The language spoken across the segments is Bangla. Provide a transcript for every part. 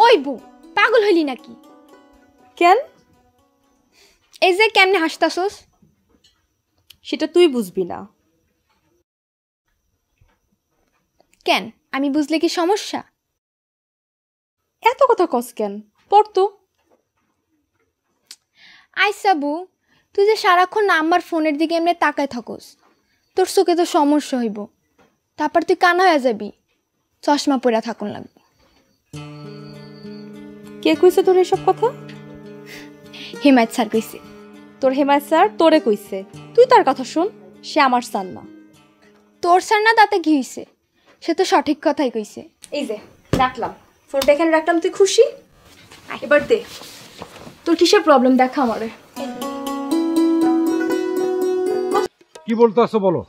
ওই বউ পাগল হইলি নাকি? কেন? এই যে কেমনে হাসতাছস? সেটা তুই বুঝবি না। কেন, আমি বুঝলে কি সমস্যা? এত কথা কস কেন? পড়তো। আইসা বউ, তুই যে সারাক্ষণ আমার ফোনের দিকে এমনি তাকায় থাকস, তোর চোখে তো সমস্যা হইব। তারপর তুই কানা হয়ে যাবি, চশমা পরে থাকুন লাগবে। কে কইছে তোর এসব কথা? হিমায়ত স্যার কইছে। তোর হেমায়ত স্যার তোরে কইছে, তুই তার কথা শুন। সে আমার স্যার না। তোর স্যার না, তাতে কি হইছে? সে তো সঠিক কথাই কইছে। এই যে রাখলাম ফোনটা, এখানে রাখলাম। তুই খুশি? এবার দে, তোর কিসের প্রবলেম দেখা আমারে। কি বলতে আসছো বলো?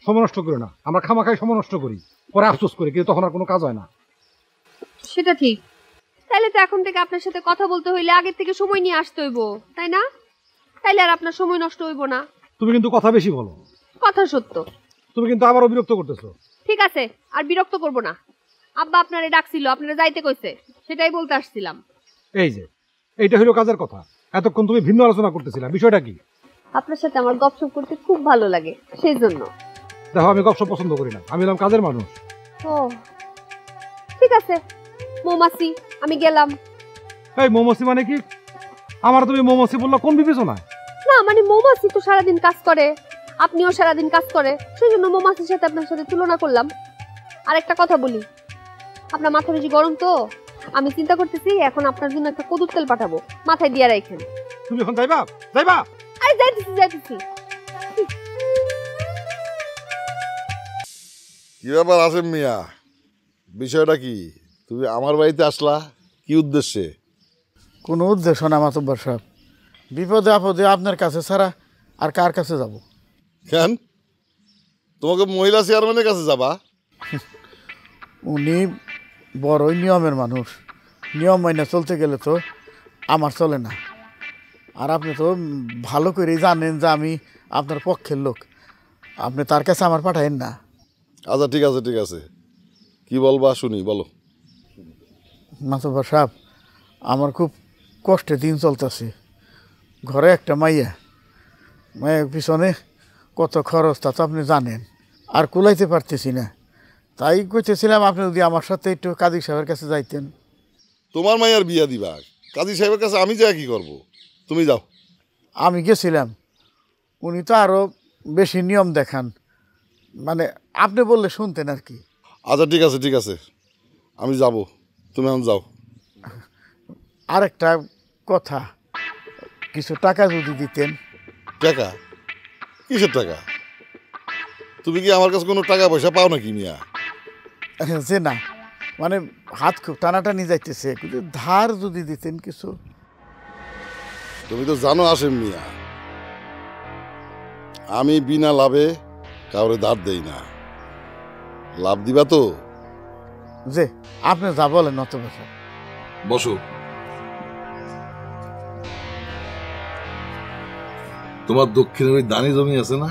সময় নষ্ট করো না। আমরা খামাখাই সময় নষ্ট করি, পরে আফসোস করি, কিন্তু তখন আর কোনো কাজ হয় না। সেটা ঠিক। তাইলে তো এখন থেকে আপনার সাথে কথা বলতে হইলে আগের থেকে সময় নিয়ে আসতে হইব, তাই না? তাইলে আর আপনার সময় নষ্ট হইব না। তুমি কিন্তু কথা বেশি বলো। কথা সত্য। তুমি কিন্তু আবারও বিরক্ত করতেছো। ঠিক আছে, আর বিরক্ত করব না। আব্বা আপনারে ডাকছিল, আপনারা যাইতে কইছে, সেটাই বলতে আসছিলাম। এই যে এইটা হলো কাজের কথা। এতক্ষণ তুমি ভিন্ন আলোচনা করতেছিলা, বিষয়টা কি? আপনার সাথে আমার গপসপ করতে খুব ভালো লাগে, সেই জন্য। দেখো, আমি গপসপ পছন্দ করি না, আমি হলাম কাজের মানুষ। ও ঠিক আছে, মৌমাছি, আমি গেলাম। এই মৌমাছি মানে কি? আমার তুমি মৌমাছি বললা কোন বিবেচনায়? না মানে মৌমাছি তো সারাদিন কাজ করে, আপনিও সারাদিন কাজ করে, সেই জন্য মৌমাছির সাথে আপনার সাথে তুলনা করলাম। আর একটা কথা বলি, আপনার মাথা বেশি গরম তো, আমি চিন্তা করতেছি এখন আপনার জন্য একটা কদুর তেল পাঠাবো, মাথায় দিয়ে রাখেন। তুমি এখন যাইবা? যাইবা? আরে যাইতেছি যাইতেছি। কি ব্যাপার আসেম মিয়া? বিষয়টা কি? তুমি আমার বাড়িতে আসলা কি উদ্দেশ্যে? কোনো উদ্দেশ্য না মাতব্বর সাহেব, বিপদে আপদে আপনার কাছে ছাড়া আর কার কাছে যাব? কেন তোমাকে মহিলা চেয়ারম্যানের কাছে যাবা? উনি বড়ই নিয়মের মানুষ, নিয়ম মাইনে চলতে গেলে তো আমার চলে না। আর আপনি তো ভালো করেই জানেন যে আমি আপনার পক্ষের লোক, আপনি তার কাছে আমার পাঠায়েন না। আচ্ছা ঠিক আছে ঠিক আছে, কি বলবা শুনি, বলো। মাতব্বর সাহেব, আমার খুব কষ্টে দিন চলতেছে। ঘরে একটা মাইয়ার পিছনে কত খরচ তা তো আপনি জানেন, আর কুলাইতে পারতেছি না। তাই কইতেছিলাম আপনি যদি আমার সাথে একটু কাজী সাহেবের কাছে যাইতেন। তোমার মাইয়ার বিয়া দিবা? কাজী সাহেবের কাছে আমি যা কি করব? তুমি যাও। আমি গেছিলাম, উনি তো আরও বেশি নিয়ম দেখান, মানে আপনি বললে শুনতেন আর কি। আচ্ছা ঠিক আছে, আমি যাব, তুমি এখন যাও। আরেকটা কথা, কিছু টাকা যদি দিতেন। টাকা? কিসের টাকা? তুমি কি আমার কাছে কোনো টাকা পয়সা পাও নাকি মিয়া? যে না, মানে হাত খুব টানাটানি যাইতেছে, কিন্তু ধার যদি দিতেন কিছু। তুমি তো জানো আসেম মিয়া, আমি বিনা লাভে কাউরে ধার দেই না। লাভ দিবা তো? যে আপনি যা বলেন অত বছর। বসো। তোমার দক্ষিণের ওই দানি জমি আছে না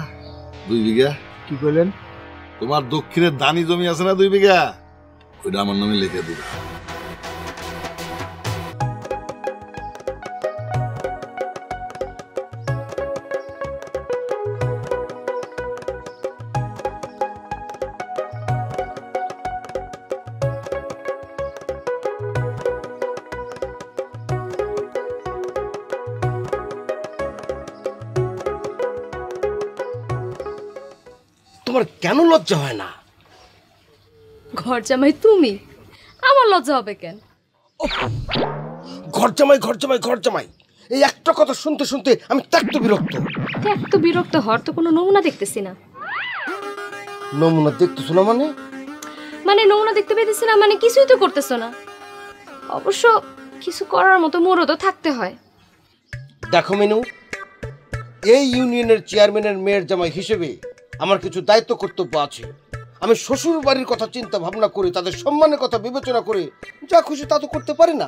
2 বিঘা? কি কইলেন? তোমার দক্ষিণের দানি জমি আছে না 2 বিঘা, ওইটা আমার নামে লিখে দিবা। তোমার কেন লজ্জা হয় না? ঘর জামাই তুমি, আমার লজ্জা হবে কেন? ঘর জামাই ঘর জামাই ঘর জামাই, এই একটা কথা শুনতে শুনতে আমি ত্যক্ত বিরক্ত। এত বিরক্ত হওয়ার তো কোনো নমুনা দেখতেছি না। নমুনা দেখতেছো না মানে? মানে নমুনা দেখতে পেতেছি না মানে কিছুই তো করতেছো না। অবশ্য কিছু করার মতো মোড়ও তো থাকতে হয়। দেখো মেনু, এই ইউনিয়নের চেয়ারম্যানের মেয়ের জামাই হিসেবে আমার কিছু দায়িত্ব কর্তব্য আছে। আমি শ্বশুর বাড়ির কথা চিন্তা ভাবনা করে, তাদের সম্মানের কথা বিবেচনা করে যা খুশি তা তো করতে পারি না।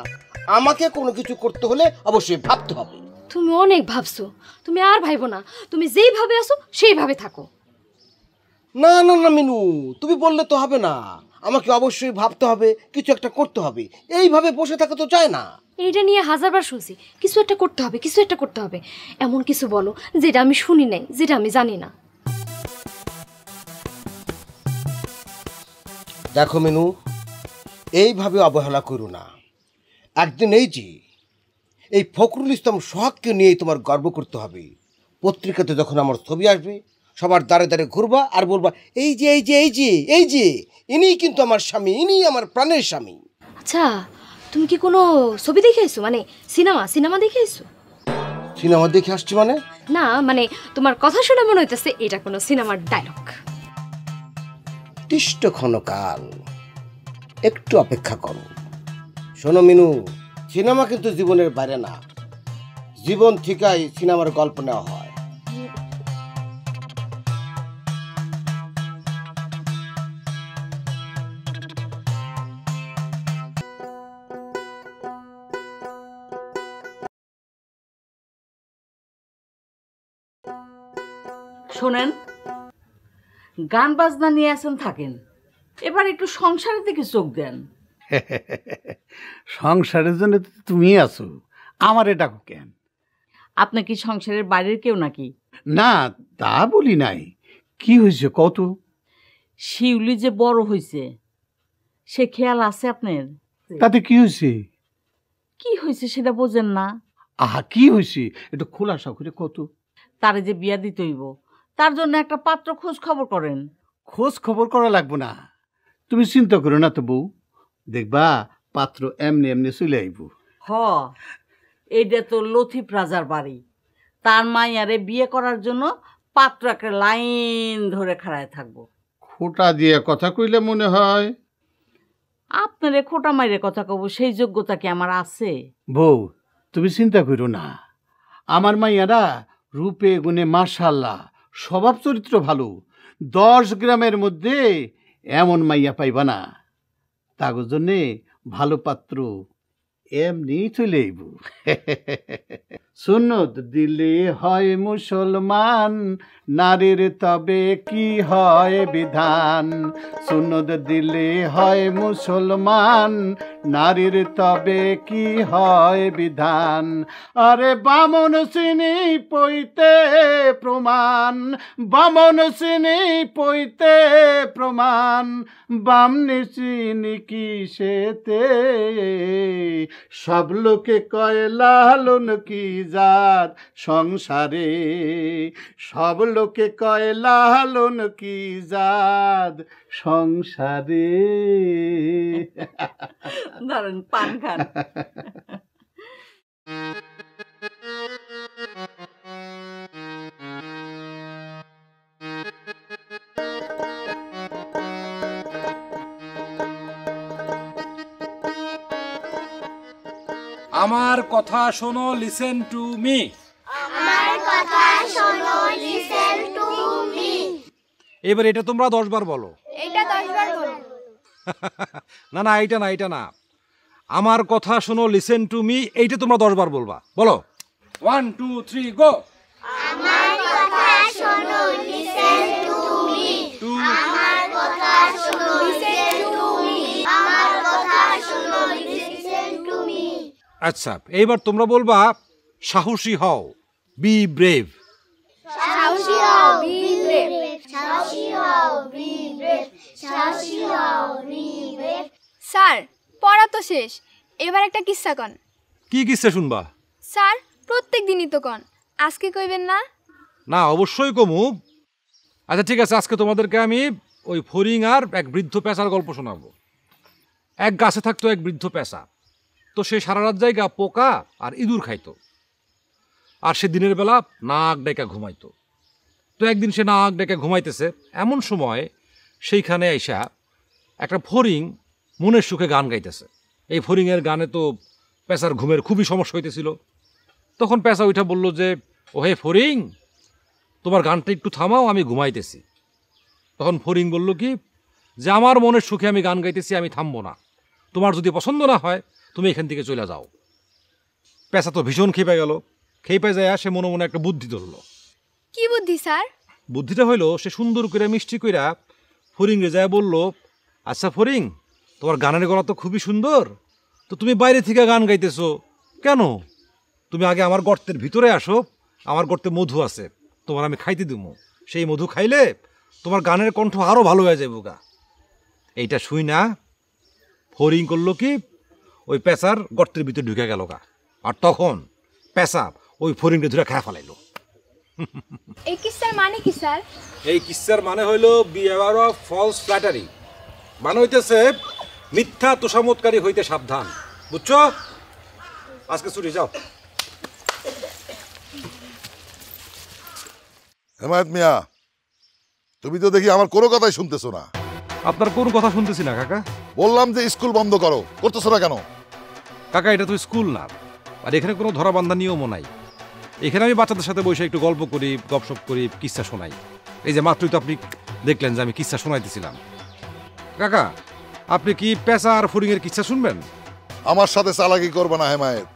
আমাকে কোনো কিছু করতে হলে অবশ্যই ভাবতে হবে। তুমি অনেক ভাবছো, তুমি আর ভাইবো না। তুমি যেইভাবে আসো সেইভাবে থাকো। না না না মিনু, তুমি বললে তো হবে না। আমাকে অবশ্যই ভাবতে হবে, কিছু একটা করতে হবে। এইভাবে বসে থাকা তো যায় না। এইটা নিয়ে হাজারবার শুনছি, কিছু একটা করতে হবে, কিছু একটা করতে হবে। এমন কিছু বলো যেটা আমি শুনি নাই, যেটা আমি জানি না। দেখো মিনু, এইভাবে অবহেলা করো না। একদিন এই ফখরুল ইসলাম সোহাগকে নিয়েই তোমার গর্ব করতে হবে। পত্রিকাতে যখন আমার ছবি আসবে, সবার দ্বারে দ্বারে ঘুরবা আর বলবা, এই যে ইনিই কিন্তু আমার স্বামী, ইনিই আমার প্রাণের স্বামী। আচ্ছা, তুমি কি কোনো ছবি দেখে এসো? মানে সিনেমা দেখে এসো? সিনেমা দেখে আসছি মানে? না, মানে তোমার কথা শুনে মনে হইতেছে এটা কোনো সিনেমার ডায়লগ। তিষ্ট ক্ষণকাল, একটু অপেক্ষা করো। শোনো মিনু, সিনেমা কিন্তু জীবনের বাইরে না। জীবন থেকেই সিনেমার গল্প নেওয়া হয়। শোনেন, গান বাজনা নিয়ে আসেন থাকেন, এবার একটু সংসারের দিকে চোখ দেন। সংসারের জন্য তো তুমি আছো, আমার এটা কেন? আপনি কি সংসারের বাইরের কেউ নাকি? না, তা বলি নাই। কি হয়েছে কত? শিউলি যে বড় হয়েছে, সে খেয়াল আছে আপনার? তাতে কি হয়েছে? কি হয়েছে সেটা বোঝেন না? আহা, কি হয়েছে একটু খোলাসা করে কত। তারে যে বিয়া দিতে হইব, তার জন্য একটা পাত্র খোঁজ খবর করেন। খোঁজ খবর করা লাগবো না, তুমি চিন্তা করো না তো বউ, দেখবা পাত্র এমনি এমনি চলে আইব। হ, এইটা তো লথিফ রাজার বাড়ি, তার মাইয়ারে বিয়ে করার জন্য পাত্র একটা লাইন ধরে খাড়ায় থাকবো। খোটা দিয়ে কথা কইলে মনে হয়। আপনারে খোটা মাইরে কথা কব, সেই যোগ্যতা কি আমার আছে? বউ, তুমি চিন্তা করো না, আমার মাইয়ারা রূপে গুণে মাশাআল্লাহ, স্বভাব চরিত্র ভালো। 10 গ্রামের মধ্যে এমন মাইয়া পাইবা না। তার জন্যে ভালো পাত্র এমনি চলে আইব। সুন্নত দিলে হয় মুসলমান, নারীর তবে কি হয় বিধান। সুন্নত দিলে হয় মুসলমান, নারীর তবে কি হয় বিধান। আরে বামন চিনি পইতে প্রমাণ, বামন চিনি পইতে প্রমাণ, বামনি চিনি কিসেতে। সব লোকে কয় লালন কি জাত সংসারে, সব লোকে কয় লালন কি জাত সংসারে। ধরেন পান খান। আমার কথা শোনো, লিসেন টু মি। এবার এটা তোমরা 10 বার বলো। না, এটা না। আমার কথা শোনো, লিসেন টু মি, এইটা তোমরা 10 বার বলবা। বলো, 1 2 3 গো। আমার কথা শোনো, লিসেন টু মি। আমার কথা শোনো, লিসেন টু মি। আমার কথা শোনো, লিসেন টু মি। আচ্ছা, এইবার তোমরা বলবা, সাহসী হও, বি ব্রেভ। সাহসী হও, বি ব্রেভ। সাহসী হও, বি ব্রেভ। সাহসী হও, বি ব্রেভ। স্যার, পড়া তো শেষ, এবার একটা কিস্সা কন। কি কিসে শুনবা? স্যার, প্রত্যেক দিনই তো কন, আজকে কইবেন না? না, অবশ্যই কমু। আচ্ছা ঠিক আছে, আজকে তোমাদেরকে আমি ওই ফড়িং আর এক বৃদ্ধ পেঁচার গল্প শোনাবো। এক গাছে থাকতো এক বৃদ্ধ পেঁচা। তো সে সারা রাত জায়গা পোকা আর ইঁদুর খাইতো, আর সে দিনের বেলা নাক ডেকে ঘুমাইতো। তো একদিন সে নাক ডেকে ঘুমাইতেছে, এমন সময় সেইখানে আইসা একটা ফড়িং মনের সুখে গান গাইতেছে। এই ফড়িংয়ের গানে তো পেঁচার ঘুমের খুবই সমস্যা হইতেছিল। তখন পেঁচা ওইটা বলল যে, ও হে ফড়িং, তোমার গানটা একটু থামাও, আমি ঘুমাইতেছি। তখন ফড়িং বলল কি, যে আমার মনের সুখে আমি গান গাইতেছি, আমি থামবো না। তোমার যদি পছন্দ না হয়, তুমি এখান থেকে চলে যাও। পেঁচা তো ভীষণ খেপে গেল। খেপে যায় সে মনে মনে একটা বুদ্ধি ধরলো। কি বুদ্ধি স্যার? বুদ্ধিটা হইলো, সে সুন্দর করে মিষ্টি কইরা ফড়িং রে যায় বলল, আচ্ছা ফরিং, তোমার গানের গলা তো খুবই সুন্দর, তো তুমি বাইরে থেকে গান গাইতেছো কেন? তুমি আগে আমার গর্তের ভিতরে আসো, আমার গর্তে মধু আছে, তোমার আমি খাইতে দেবো। সেই মধু খাইলে তোমার গানের কণ্ঠ আরও ভালো হয়ে যাবে গা। এইটা শুই না ফরিং করলো কি, ওই পেঁচার গর্তের ভিতরে ঢুকে গেল গা, আর তখন পেঁচা ওই ফরিংকে ধরে খায় ফেলাইলো। এই কিস্সার মানে কি স্যার? এই কিস্সার মানে হইল বিহেভিয়ার অফ ফলস ফ্ল্যাটারি, মানে হইতেছে মিথ্যা তোষামতকারী হইতে সাবধান, বুঝছো? আজকে ছুটি, যাও। হেমায়েত মিয়া, তুমি তো দেখি আমার কোনো কথাই শুনতেছো না। আপনার কোন কথা শুনতেছি না কাকা। বললাম যে স্কুল বন্ধ করো, করতেছো না কেন? কাকা এটা তো স্কুল না, আর এখানে কোনো ধরাবান্ধা নিয়মও নাই। এখানে আমি বাচ্চাদের সাথে বসে একটু গল্প করি, গপসপ করি, কিস্সা শোনাই। এই যে মাত্রই তো আপনি দেখলেন যে আমি কিস্সা শোনাইতেছিলাম। কাকা, আপনি কি পেঁচা আর ফড়িংয়ের কিস্সা শুনবেন? আমার সাথে চালাকি করবে না হেমায়েত,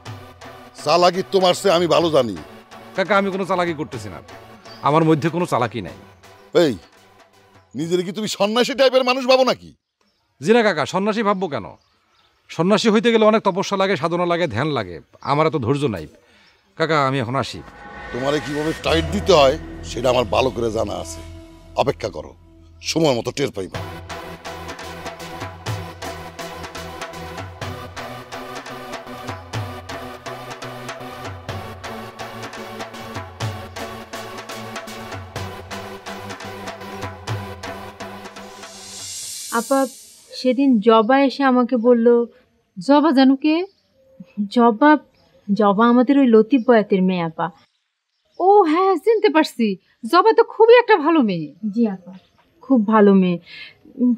চালাকি তোমার চেয়ে আমি ভালো জানি। কাকা আমি কোনো চালাকি করতেছি না, আমার মধ্যে কোনো চালাকি নাই। এই নিজের কি তুমি সন্ন্যাসী টাইপের মানুষ ভাবো নাকি? জি না কাকা, সন্ন্যাসী ভাববো কেন? সন্ন্যাসী হইতে গেলে অনেক তপস্যা লাগে, সাধনা লাগে, ধ্যান লাগে, আমার এত ধৈর্য নাই। কাকা আমি এখন আসি। তোমারে কিভাবে টাইট দিতে হয় সেটা আমার ভালো করে জানা আছে, অপেক্ষা করো, সময় মতো টের পাইবা। আপা সেদিন জবা এসে আমাকে বলল। জবা জানো কে? জবা জবা আমাদের ওই লতিফ বয়াতের মেয়ে আপা। ও হ্যাঁ, চিনতে পারছি। জবা তো খুবই একটা ভালো মেয়ে। জি আপা, খুব ভালো মেয়ে,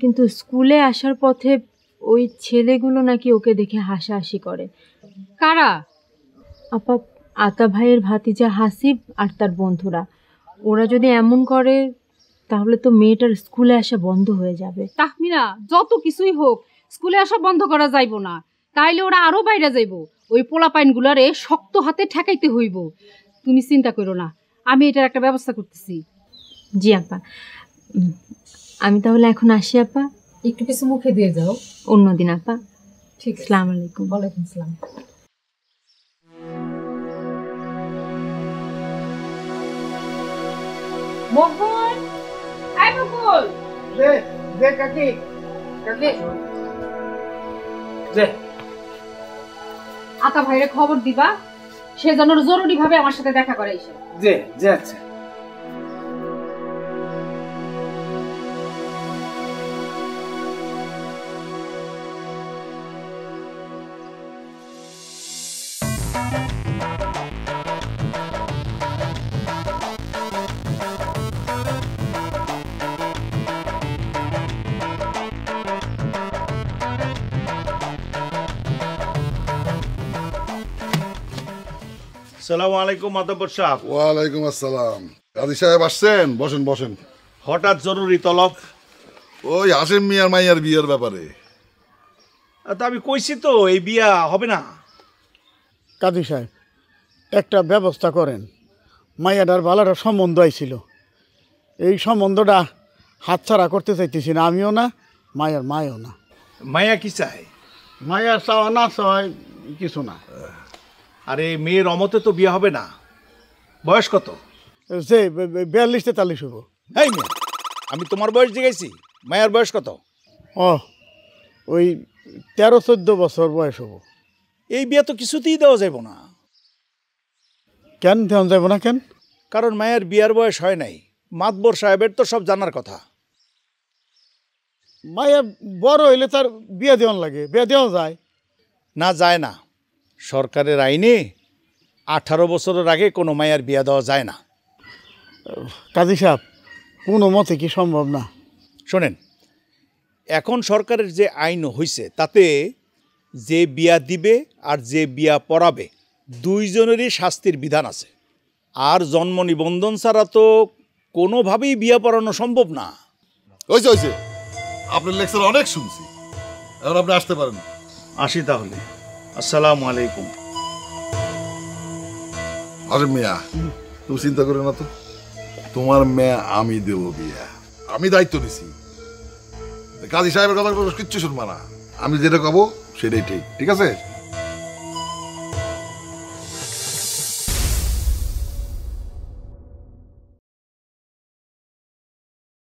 কিন্তু স্কুলে আসার পথে ওই ছেলেগুলো নাকি ওকে দেখে হাসাহাসি করে। কারা? আপা আতা ভাইয়ের ভাতিজা হাসিব আর তার বন্ধুরা। ওরা যদি এমন করে তাহলে তো মেয়েটার স্কুলে আসা বন্ধ হয়ে যাবে। তাহমিনা, যত কিছুই হোক স্কুলে আসা বন্ধ করা যাইব না, তাইলে ওরা আরো বাইরে যাইব। ওই পোলাপাইন গুলারে শক্ত হাতে ঠেকাইতে হইব। তুমি চিন্তা করো না, আমি এটার একটা ব্যবস্থা করতেছি। জি আপা, আমি তাহলে এখন আসি আপা। একটু কিছু মুখে দিয়ে যাও। অন্যদিন আপা। ঠিক, আসসালামু আলাইকুম। ওয়ালাইকুম আসসালাম। মোহন, এই মোহন, যে কাকি কাকি যে আতা ভাইরে খবর দিবা, সে যেন জরুরি ভাবে আমার সাথে দেখা করে এসে। যে যে আচ্ছা। আসসালামু আলাইকুম মাতব্বর সাহেব। ওয়ালাইকুম আসসালাম। কাজী সাহেব আসছেন? বসেন বসেন। হঠাৎ জরুরি তলব? ওই হাসেম মিয়ার মাইয়ার বিয়ের ব্যাপারে। তা আমি কইছি তো এই বিয়া হবে না। কাজী সাহেব একটা ব্যবস্থা করেন, মাইয়াটার ভালোটা সম্বন্ধ আইছিল, এই সম্বন্ধটা হাতছাড়া করতে চাইতেছি না, আমিও না, মায়ের মায়ও না। মায়া কি চায়? মায়ের চাওয়া না চাওয়ায় কিছু না। আরে মেয়ের অমতে তো বিয়ে হবে না। বয়স কত? সে 42-43 হবো। এই মেয়ে, আমি তোমার বয়স জিজ্ঞাসি, মায়ের বয়স কত? ও ওই 13-14 বছর বয়স হবো। এই বিয়ে তো কিছুতেই দেওয়া যাব না। কেন দেওয়া যাব না কেন? কারণ মায়ের বিয়ার বয়স হয় নাই। মাতবর সাহেবের তো সব জানার কথা। মায়া বড় হইলে তার বিয়ে দেওয়ান লাগে, বিয়ে দেওয়া যায় না? যায় না। সরকারের আইনে 18 বছরের আগে কোনো মায়ের বিয়ে দেওয়া যায় না। কাজী সাহেব কোনো মতে কি সম্ভব না? শোনেন, এখন সরকারের যে আইন হয়েছে তাতে যে বিয়া দিবে আর যে বিয়া পড়াবে দুইজনেরই শাস্তির বিধান আছে। আর জন্ম নিবন্ধন ছাড়া তো কোনোভাবেই বিয়া পড়ানো সম্ভব না। হয়েছে হয়েছে, আপনার লেকচার অনেক শুনছি, এখন আপনি আসতে পারেন। আসি তাহলে। আসসালামু আলাইকুম। আরে মিয়া, তুমি চিন্তা করো না তো, তোমার মেয়ে আমি দেব বিয়া, আমি দায়িত্ব নিছি। কাজী সাহেবের কথা কিচ্ছু শুনবা না, আমি যেটা কব সেটাই ঠিক, ঠিক আছে?